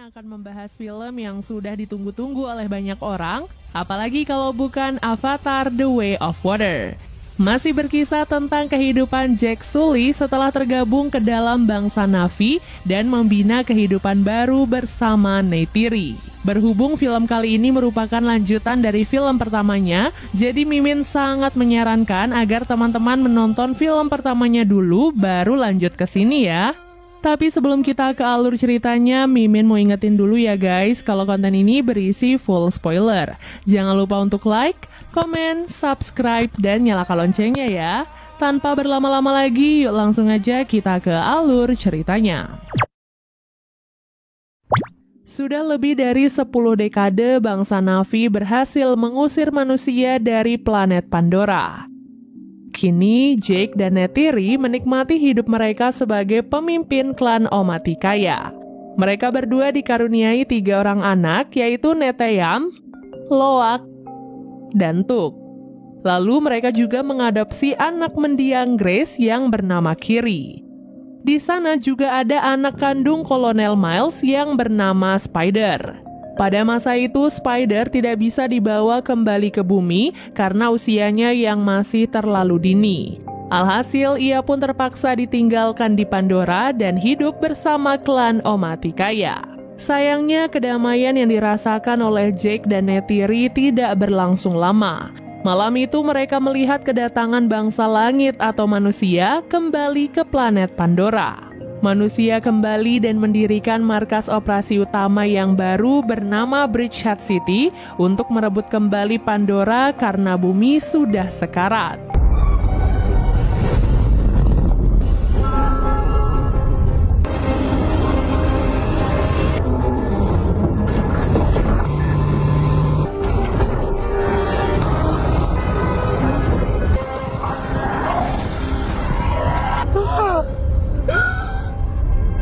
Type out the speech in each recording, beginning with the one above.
akan membahas film yang sudah ditunggu-tunggu oleh banyak orang, apalagi kalau bukan Avatar The Way of Water. Masih berkisah tentang kehidupan Jack Sully setelah tergabung ke dalam bangsa Na'vi dan membina kehidupan baru bersama Neytiri. Berhubung film kali ini merupakan lanjutan dari film pertamanya, jadi Mimin sangat menyarankan agar teman-teman menonton film pertamanya dulu baru lanjut ke sini ya. Tapi sebelum kita ke alur ceritanya, Mimin mau ingetin dulu ya guys, kalau konten ini berisi full spoiler. Jangan lupa untuk like, komen, subscribe, dan nyalakan loncengnya ya. Tanpa berlama-lama lagi, yuk langsung aja kita ke alur ceritanya. Sudah lebih dari 10 dekade, bangsa Na'vi berhasil mengusir manusia dari planet Pandora. Kini, Jake dan Neytiri menikmati hidup mereka sebagai pemimpin klan Omaticaya. Mereka berdua dikaruniai 3 orang anak, yaitu Neteyam, Loak, dan Tuk. Lalu mereka juga mengadopsi anak mendiang Grace yang bernama Kiri. Di sana juga ada anak kandung Kolonel Miles yang bernama Spider. Pada masa itu, Spider tidak bisa dibawa kembali ke bumi karena usianya yang masih terlalu dini. Alhasil, ia pun terpaksa ditinggalkan di Pandora dan hidup bersama klan Omaticaya. Sayangnya, kedamaian yang dirasakan oleh Jake dan Neytiri tidak berlangsung lama. Malam itu mereka melihat kedatangan bangsa langit atau manusia kembali ke planet Pandora. Manusia kembali dan mendirikan markas operasi utama yang baru bernama Bridgehead City untuk merebut kembali Pandora karena bumi sudah sekarat.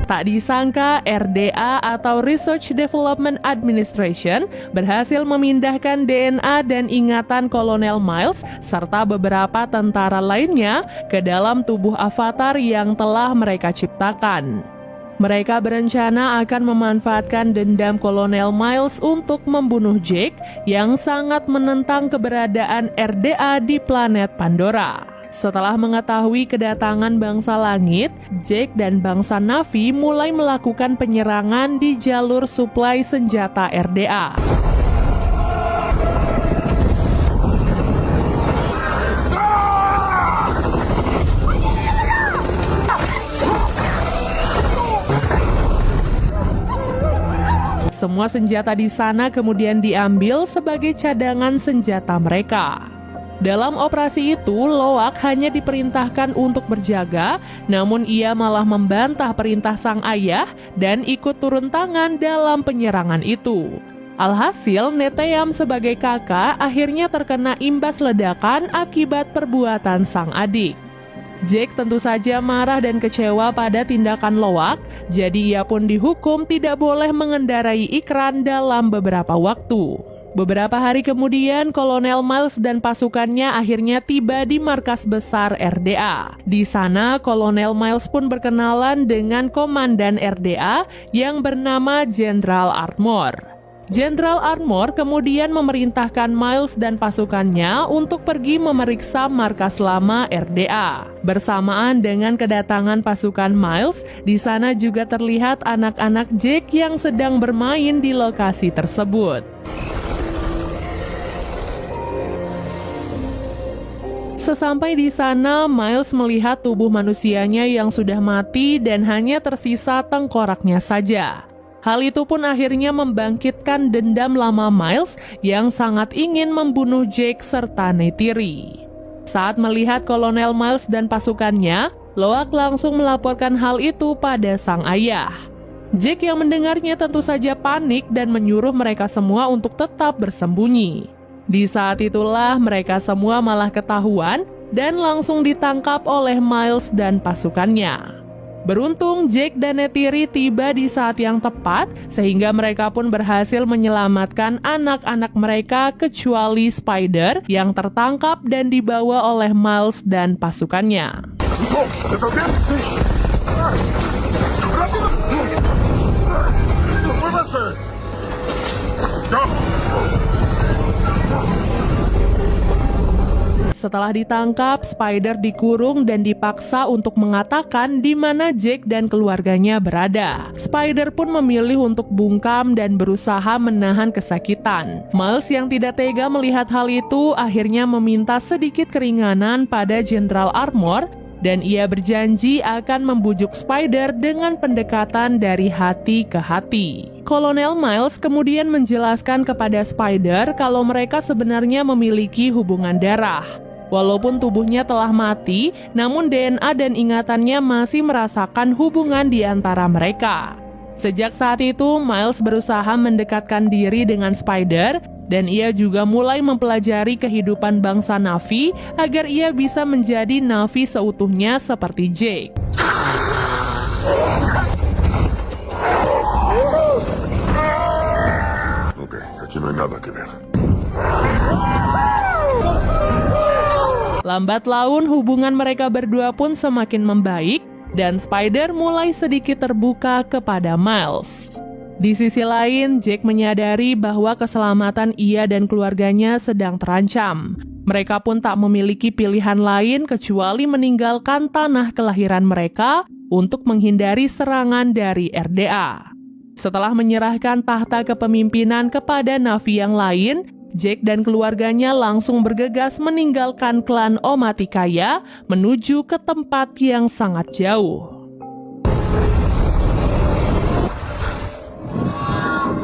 Tak disangka, RDA atau Research Development Administration berhasil memindahkan DNA dan ingatan Kolonel Miles serta beberapa tentara lainnya ke dalam tubuh avatar yang telah mereka ciptakan. Mereka berencana akan memanfaatkan dendam Kolonel Miles untuk membunuh Jake yang sangat menentang keberadaan RDA di planet Pandora. Setelah mengetahui kedatangan bangsa langit, Jake dan bangsa Na'vi mulai melakukan penyerangan di jalur suplai senjata RDA. Semua senjata di sana kemudian diambil sebagai cadangan senjata mereka. Dalam operasi itu, Loak hanya diperintahkan untuk berjaga, namun ia malah membantah perintah sang ayah dan ikut turun tangan dalam penyerangan itu. Alhasil, Neteyam sebagai kakak akhirnya terkena imbas ledakan akibat perbuatan sang adik. Jake tentu saja marah dan kecewa pada tindakan Loak, jadi ia pun dihukum tidak boleh mengendarai ikran dalam beberapa waktu. Beberapa hari kemudian, Kolonel Miles dan pasukannya akhirnya tiba di markas besar RDA. Di sana, Kolonel Miles pun berkenalan dengan komandan RDA yang bernama Jenderal Ardmore. Jenderal Ardmore kemudian memerintahkan Miles dan pasukannya untuk pergi memeriksa markas lama RDA. Bersamaan dengan kedatangan pasukan Miles, di sana juga terlihat anak-anak Jake yang sedang bermain di lokasi tersebut. Sesampai di sana, Miles melihat tubuh manusianya yang sudah mati dan hanya tersisa tengkoraknya saja. Hal itu pun akhirnya membangkitkan dendam lama Miles yang sangat ingin membunuh Jake serta Neytiri. Saat melihat Kolonel Miles dan pasukannya, Loak langsung melaporkan hal itu pada sang ayah. Jake yang mendengarnya tentu saja panik dan menyuruh mereka semua untuk tetap bersembunyi. Di saat itulah mereka semua malah ketahuan dan langsung ditangkap oleh Miles dan pasukannya. Beruntung Jake dan Neytiri tiba di saat yang tepat sehingga mereka pun berhasil menyelamatkan anak-anak mereka kecuali Spider yang tertangkap dan dibawa oleh Miles dan pasukannya. Setelah ditangkap, Spider dikurung dan dipaksa untuk mengatakan di mana Jake dan keluarganya berada. Spider pun memilih untuk bungkam dan berusaha menahan kesakitan. Miles yang tidak tega melihat hal itu akhirnya meminta sedikit keringanan pada Jenderal Armor dan ia berjanji akan membujuk Spider dengan pendekatan dari hati ke hati. Kolonel Miles kemudian menjelaskan kepada Spider kalau mereka sebenarnya memiliki hubungan darah. Walaupun tubuhnya telah mati, namun DNA dan ingatannya masih merasakan hubungan di antara mereka. Sejak saat itu, Miles berusaha mendekatkan diri dengan Spider, dan ia juga mulai mempelajari kehidupan bangsa Na'vi agar ia bisa menjadi Na'vi seutuhnya seperti Jake. Oke, aquí no hay nada que ver. Lambat laun hubungan mereka berdua pun semakin membaik dan Spider mulai sedikit terbuka kepada Miles. Di sisi lain, Jake menyadari bahwa keselamatan ia dan keluarganya sedang terancam. Mereka pun tak memiliki pilihan lain kecuali meninggalkan tanah kelahiran mereka untuk menghindari serangan dari RDA. Setelah menyerahkan tahta kepemimpinan kepada Na'vi yang lain, Jake dan keluarganya langsung bergegas meninggalkan klan Omaticaya menuju ke tempat yang sangat jauh.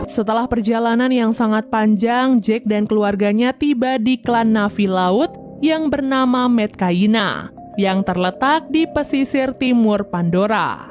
Setelah perjalanan yang sangat panjang, Jake dan keluarganya tiba di klan Na'vi Laut yang bernama Metkayina, yang terletak di pesisir timur Pandora.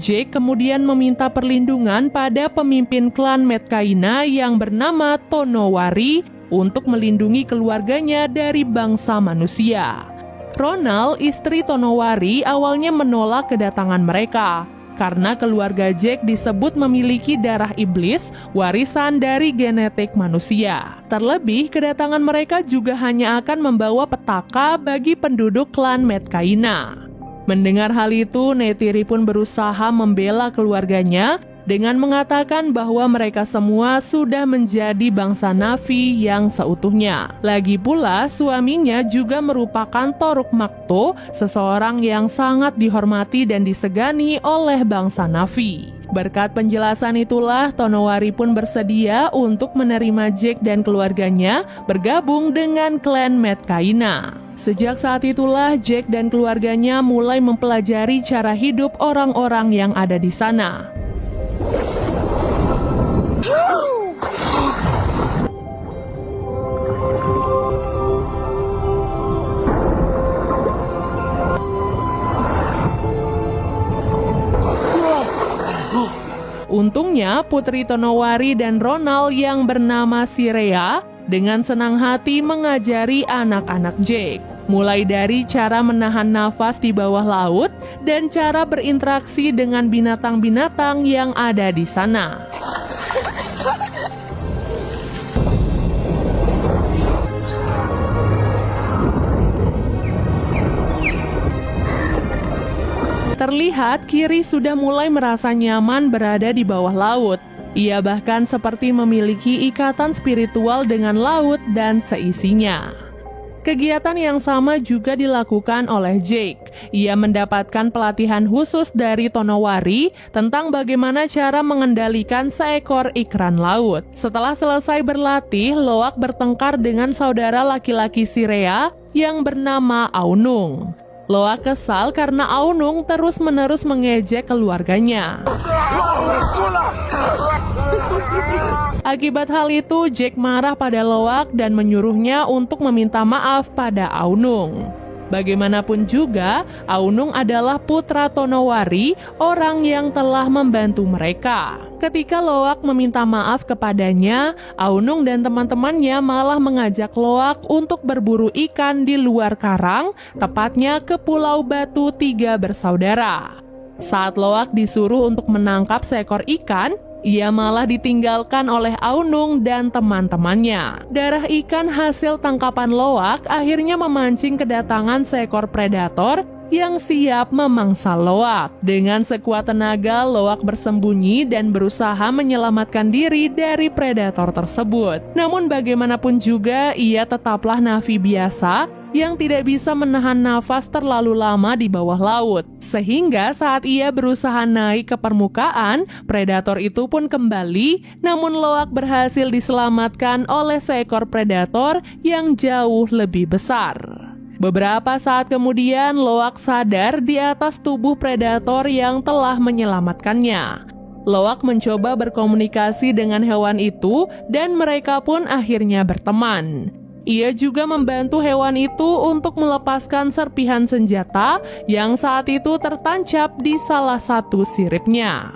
Jake kemudian meminta perlindungan pada pemimpin klan Metkayina yang bernama Tonowari untuk melindungi keluarganya dari bangsa manusia. Ronald, istri Tonowari, awalnya menolak kedatangan mereka karena keluarga Jake disebut memiliki darah iblis, warisan dari genetik manusia. Terlebih, kedatangan mereka juga hanya akan membawa petaka bagi penduduk klan Metkayina. Mendengar hal itu, Neytiri pun berusaha membela keluarganya dengan mengatakan bahwa mereka semua sudah menjadi bangsa Na'vi yang seutuhnya. Lagi pula, suaminya juga merupakan Toruk Makto, seseorang yang sangat dihormati dan disegani oleh bangsa Na'vi. Berkat penjelasan itulah, Tonowari pun bersedia untuk menerima Jake dan keluarganya bergabung dengan klan Metkayina. Sejak saat itulah, Jake dan keluarganya mulai mempelajari cara hidup orang-orang yang ada di sana. Untungnya, Putri Tonowari dan Ronald yang bernama Sirea dengan senang hati mengajari anak-anak Jake, mulai dari cara menahan nafas di bawah laut dan cara berinteraksi dengan binatang-binatang yang ada di sana. Terlihat Kiri sudah mulai merasa nyaman berada di bawah laut. Ia bahkan seperti memiliki ikatan spiritual dengan laut dan seisinya. Kegiatan yang sama juga dilakukan oleh Jake. Ia mendapatkan pelatihan khusus dari Tonowari tentang bagaimana cara mengendalikan seekor ikan laut. Setelah selesai berlatih, Loak bertengkar dengan saudara laki-laki Sirea yang bernama Aunung. Loak kesal karena Aunung terus-menerus mengejek keluarganya. Akibat hal itu, Jake marah pada Loak dan menyuruhnya untuk meminta maaf pada Aunung. Bagaimanapun juga, Aunung adalah putra Tonowari, orang yang telah membantu mereka. Ketika Loak meminta maaf kepadanya, Aunung dan teman-temannya malah mengajak Loak untuk berburu ikan di luar karang, tepatnya ke Pulau Batu Tiga Bersaudara. Saat Loak disuruh untuk menangkap seekor ikan, Ia malah ditinggalkan oleh Aunung dan teman-temannya. Darah ikan hasil tangkapan Loak akhirnya memancing kedatangan seekor predator yang siap memangsa Loak. Dengan sekuat tenaga, Loak bersembunyi dan berusaha menyelamatkan diri dari predator tersebut. Namun bagaimanapun juga, ia tetaplah Na'vi biasa yang tidak bisa menahan nafas terlalu lama di bawah laut. Sehingga saat ia berusaha naik ke permukaan, predator itu pun kembali, namun Loak berhasil diselamatkan oleh seekor predator yang jauh lebih besar. Beberapa saat kemudian, Loak sadar di atas tubuh predator yang telah menyelamatkannya. Loak mencoba berkomunikasi dengan hewan itu dan mereka pun akhirnya berteman. Ia juga membantu hewan itu untuk melepaskan serpihan senjata yang saat itu tertancap di salah satu siripnya.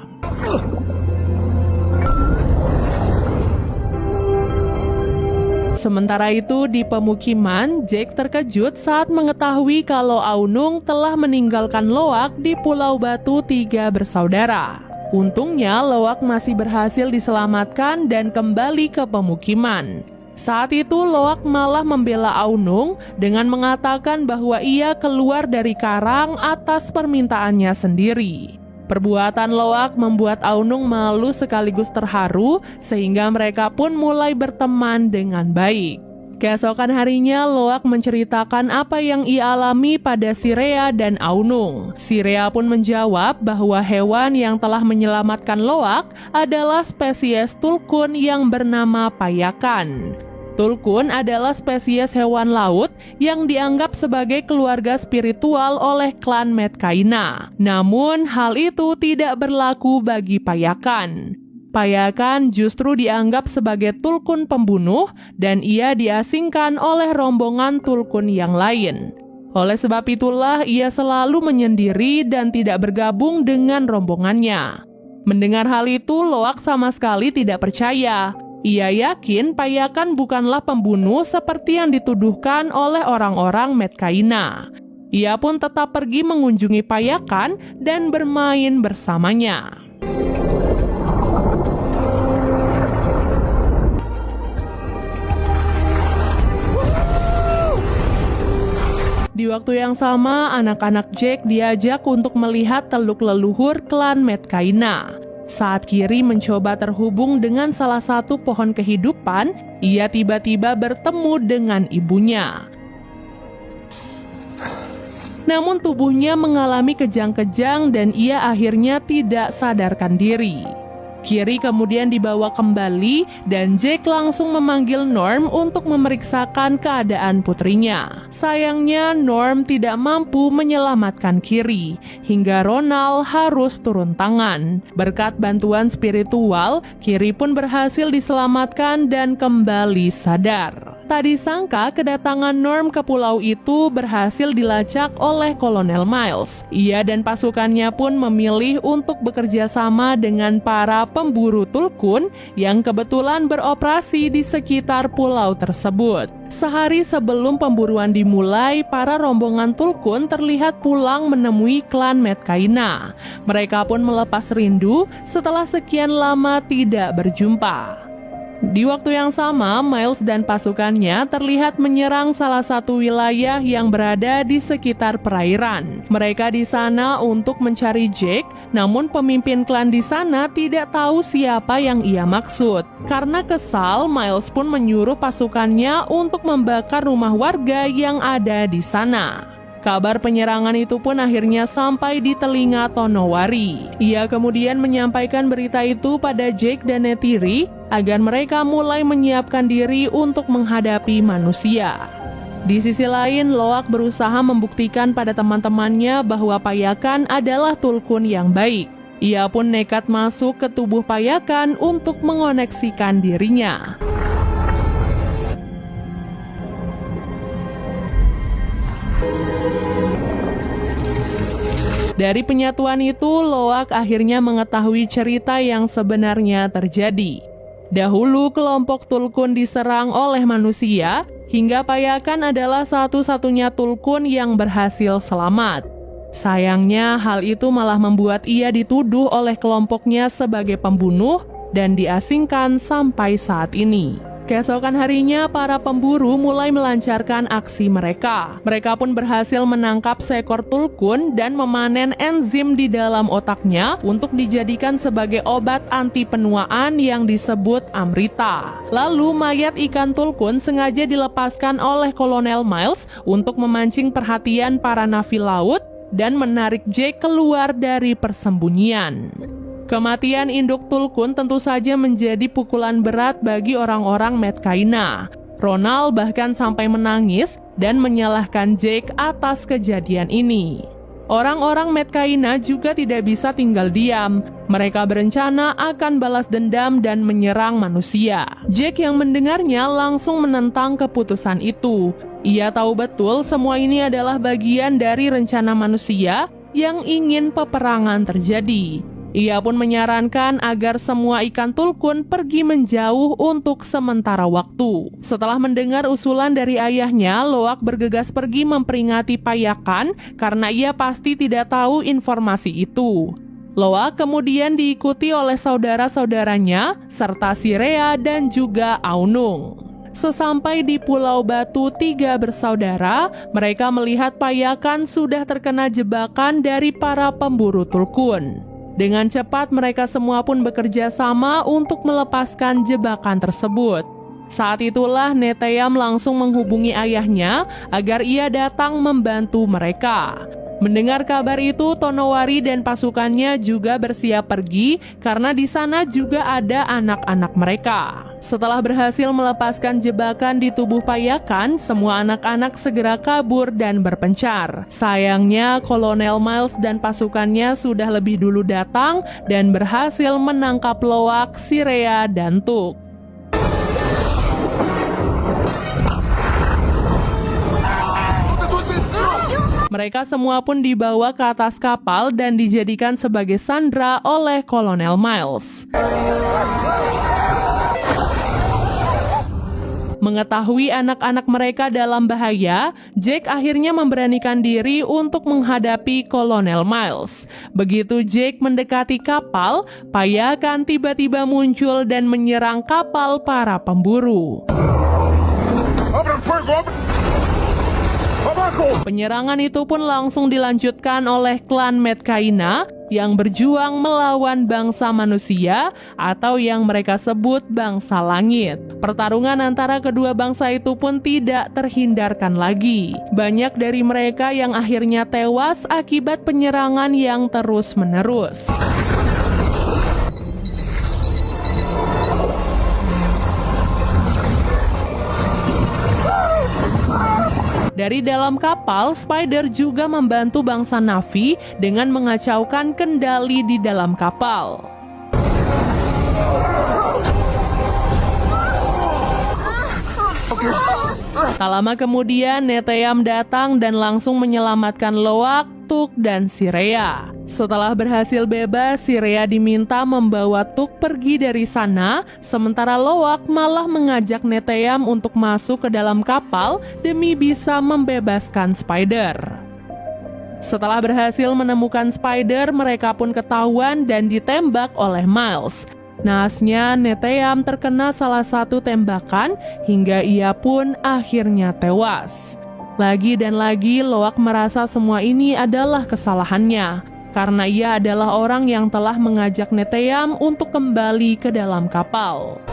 Sementara itu di pemukiman, Jake terkejut saat mengetahui kalau Aunung telah meninggalkan Loak di Pulau Batu 3 bersaudara. Untungnya Loak masih berhasil diselamatkan dan kembali ke pemukiman. Saat itu Loak malah membela Aunung dengan mengatakan bahwa ia keluar dari karang atas permintaannya sendiri. Perbuatan Loak membuat Aunung malu sekaligus terharu sehingga mereka pun mulai berteman dengan baik. Keesokan harinya Loak menceritakan apa yang ia alami pada Sirea dan Aunung. Sirea pun menjawab bahwa hewan yang telah menyelamatkan Loak adalah spesies tulkun yang bernama payakan. Tulkun adalah spesies hewan laut yang dianggap sebagai keluarga spiritual oleh klan Metkayina. Namun, hal itu tidak berlaku bagi payakan. Payakan justru dianggap sebagai tulkun pembunuh dan ia diasingkan oleh rombongan tulkun yang lain. Oleh sebab itulah ia selalu menyendiri dan tidak bergabung dengan rombongannya. Mendengar hal itu, Loak sama sekali tidak percaya. Ia yakin payakan bukanlah pembunuh seperti yang dituduhkan oleh orang-orang Metkayina. Ia pun tetap pergi mengunjungi payakan dan bermain bersamanya. Di waktu yang sama, anak-anak Jake diajak untuk melihat teluk leluhur klan Metkayina. Saat Kiri mencoba terhubung dengan salah satu pohon kehidupan, ia tiba-tiba bertemu dengan ibunya. Namun tubuhnya mengalami kejang-kejang dan ia akhirnya tidak sadarkan diri. Kiri kemudian dibawa kembali dan Jake langsung memanggil Norm untuk memeriksakan keadaan putrinya. Sayangnya Norm tidak mampu menyelamatkan Kiri, hingga Ronald harus turun tangan. Berkat bantuan spiritual, Kiri pun berhasil diselamatkan dan kembali sadar. Tak disangka kedatangan Norm ke pulau itu berhasil dilacak oleh Kolonel Miles. Ia dan pasukannya pun memilih untuk bekerja sama dengan para pemburu tulkun yang kebetulan beroperasi di sekitar pulau tersebut. Sehari sebelum pemburuan dimulai, para rombongan tulkun terlihat pulang menemui klan Metkayina. Mereka pun melepas rindu setelah sekian lama tidak berjumpa. Di waktu yang sama, Miles dan pasukannya terlihat menyerang salah satu wilayah yang berada di sekitar perairan. Mereka di sana untuk mencari Jake, namun pemimpin klan di sana tidak tahu siapa yang ia maksud. Karena kesal, Miles pun menyuruh pasukannya untuk membakar rumah warga yang ada di sana. Kabar penyerangan itu pun akhirnya sampai di telinga Tonowari. Ia kemudian menyampaikan berita itu pada Jake dan Neytiri agar mereka mulai menyiapkan diri untuk menghadapi manusia. Di sisi lain, Loak berusaha membuktikan pada teman-temannya bahwa payakan adalah tulkun yang baik. Ia pun nekat masuk ke tubuh payakan untuk mengoneksikan dirinya. Dari penyatuan itu, Loak akhirnya mengetahui cerita yang sebenarnya terjadi. Dahulu kelompok tulkun diserang oleh manusia, hingga payakan adalah satu-satunya tulkun yang berhasil selamat. Sayangnya hal itu malah membuat ia dituduh oleh kelompoknya sebagai pembunuh dan diasingkan sampai saat ini. Keesokan harinya, para pemburu mulai melancarkan aksi mereka. Mereka pun berhasil menangkap seekor tulkun dan memanen enzim di dalam otaknya untuk dijadikan sebagai obat anti penuaan yang disebut Amrita. Lalu mayat ikan tulkun sengaja dilepaskan oleh Kolonel Miles untuk memancing perhatian para navi laut dan menarik Jake keluar dari persembunyian. Kematian induk tulkun tentu saja menjadi pukulan berat bagi orang-orang Medcaina. Ronald bahkan sampai menangis dan menyalahkan Jake atas kejadian ini. Orang-orang Medcaina juga tidak bisa tinggal diam. Mereka berencana akan balas dendam dan menyerang manusia. Jake yang mendengarnya langsung menentang keputusan itu. Ia tahu betul semua ini adalah bagian dari rencana manusia yang ingin peperangan terjadi. Ia pun menyarankan agar semua ikan tulkun pergi menjauh untuk sementara waktu. Setelah mendengar usulan dari ayahnya, Loak bergegas pergi memperingati Payakan karena ia pasti tidak tahu informasi itu. Loak kemudian diikuti oleh saudara-saudaranya, serta Sirea dan juga Aunung. Sesampai di Pulau Batu Tiga bersaudara, mereka melihat Payakan sudah terkena jebakan dari para pemburu tulkun. Dengan cepat mereka semua pun bekerja sama untuk melepaskan jebakan tersebut. Saat itulah Neteyam langsung menghubungi ayahnya agar ia datang membantu mereka. Mendengar kabar itu, Tonowari dan pasukannya juga bersiap pergi karena di sana juga ada anak-anak mereka. Setelah berhasil melepaskan jebakan di tubuh Payakan, semua anak-anak segera kabur dan berpencar. Sayangnya, Kolonel Miles dan pasukannya sudah lebih dulu datang dan berhasil menangkap Loak, Sirea, dan Tuk. Mereka semua pun dibawa ke atas kapal dan dijadikan sebagai sandera oleh Kolonel Miles. Mengetahui anak-anak mereka dalam bahaya, Jake akhirnya memberanikan diri untuk menghadapi Kolonel Miles. Begitu Jake mendekati kapal, Payakan tiba-tiba muncul dan menyerang kapal para pemburu. Penyerangan itu pun langsung dilanjutkan oleh klan Medcaina yang berjuang melawan bangsa manusia atau yang mereka sebut bangsa langit. Pertarungan antara kedua bangsa itu pun tidak terhindarkan lagi. Banyak dari mereka yang akhirnya tewas akibat penyerangan yang terus-menerus. Dari dalam kapal, Spider juga membantu bangsa Na'vi dengan mengacaukan kendali di dalam kapal. Tak lama kemudian, Neteyam datang dan langsung menyelamatkan Loak, Tuk, dan Sirea. Setelah berhasil bebas, Sirea diminta membawa Tuk pergi dari sana, sementara Loak malah mengajak Neteyam untuk masuk ke dalam kapal demi bisa membebaskan Spider. Setelah berhasil menemukan Spider, mereka pun ketahuan dan ditembak oleh Miles. Naasnya, Neteyam terkena salah satu tembakan hingga ia pun akhirnya tewas. Lagi dan lagi, Loak merasa semua ini adalah kesalahannya, karena ia adalah orang yang telah mengajak Neteyam untuk kembali ke dalam kapal.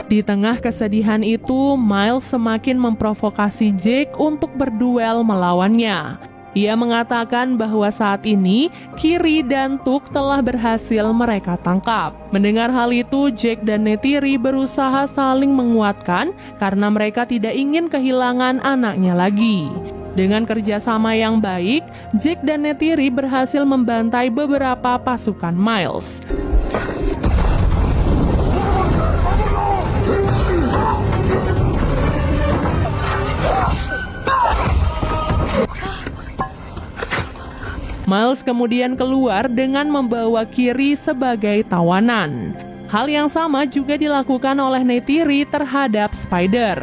Di tengah kesedihan itu, Miles semakin memprovokasi Jake untuk berduel melawannya. Ia mengatakan bahwa saat ini Kiri dan Tuk telah berhasil mereka tangkap. Mendengar hal itu, Jake dan Neytiri berusaha saling menguatkan karena mereka tidak ingin kehilangan anaknya lagi. Dengan kerjasama yang baik, Jake dan Neytiri berhasil membantai beberapa pasukan Miles. Miles kemudian keluar dengan membawa Kiri sebagai tawanan. Hal yang sama juga dilakukan oleh Neytiri terhadap Spider.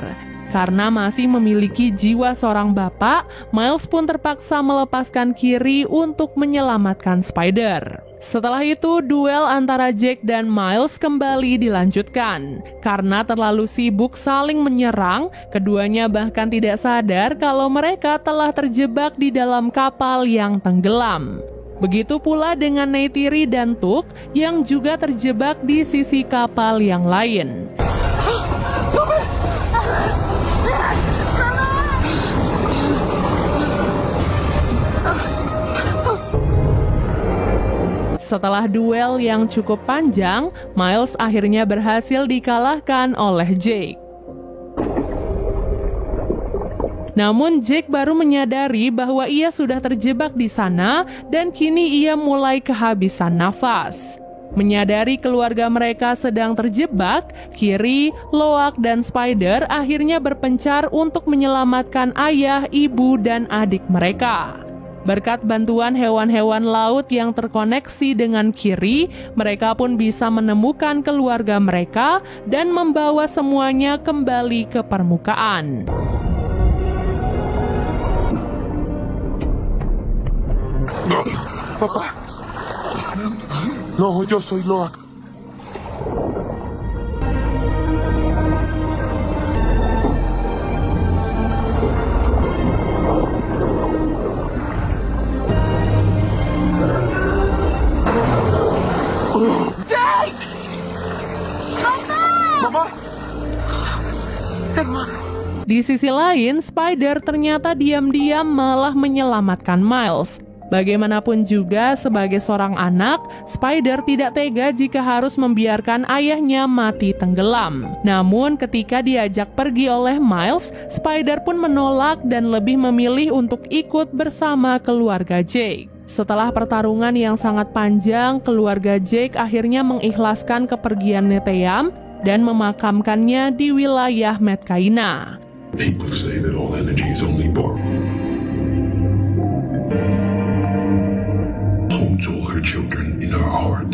Karena masih memiliki jiwa seorang bapak, Miles pun terpaksa melepaskan Kiri untuk menyelamatkan Spider. Setelah itu, duel antara Jake dan Miles kembali dilanjutkan. Karena terlalu sibuk saling menyerang, keduanya bahkan tidak sadar kalau mereka telah terjebak di dalam kapal yang tenggelam. Begitu pula dengan Neytiri dan Tuk yang juga terjebak di sisi kapal yang lain. Setelah duel yang cukup panjang, Miles akhirnya berhasil dikalahkan oleh Jake. Namun Jake baru menyadari bahwa ia sudah terjebak di sana dan kini ia mulai kehabisan nafas. Menyadari keluarga mereka sedang terjebak, Kiri, Loak, dan Spider akhirnya berpencar untuk menyelamatkan ayah, ibu, dan adik mereka. Berkat bantuan hewan-hewan laut yang terkoneksi dengan Kiri, mereka pun bisa menemukan keluarga mereka dan membawa semuanya kembali ke permukaan. Papá. No, yo soy Loak. Jake! Mamá. Di sisi lain, Spider ternyata diam-diam malah menyelamatkan Miles. Bagaimanapun juga, sebagai seorang anak, Spider tidak tega jika harus membiarkan ayahnya mati tenggelam. Namun, ketika diajak pergi oleh Miles, Spider pun menolak dan lebih memilih untuk ikut bersama keluarga Jake. Setelah pertarungan yang sangat panjang, keluarga Jake akhirnya mengikhlaskan kepergian Neteyam dan memakamkannya di wilayah Metkayina. People say that all energy is only borrowed. Holds all her children in her heart.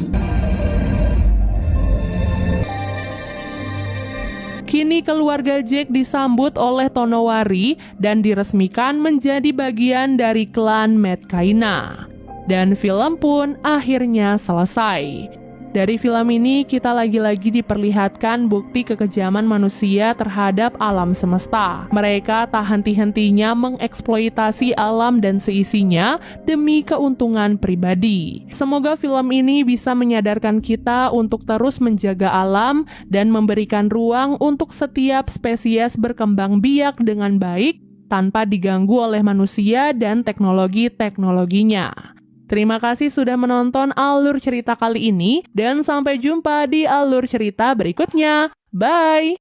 Kini keluarga Jake disambut oleh Tonowari dan diresmikan menjadi bagian dari klan Metkayina. Dan film pun akhirnya selesai. Dari film ini kita lagi-lagi diperlihatkan bukti kekejaman manusia terhadap alam semesta. Mereka tak henti-hentinya mengeksploitasi alam dan seisinya demi keuntungan pribadi. Semoga film ini bisa menyadarkan kita untuk terus menjaga alam dan memberikan ruang untuk setiap spesies berkembang biak dengan baik tanpa diganggu oleh manusia dan teknologi-teknologinya. Terima kasih sudah menonton alur cerita kali ini, dan sampai jumpa di alur cerita berikutnya. Bye!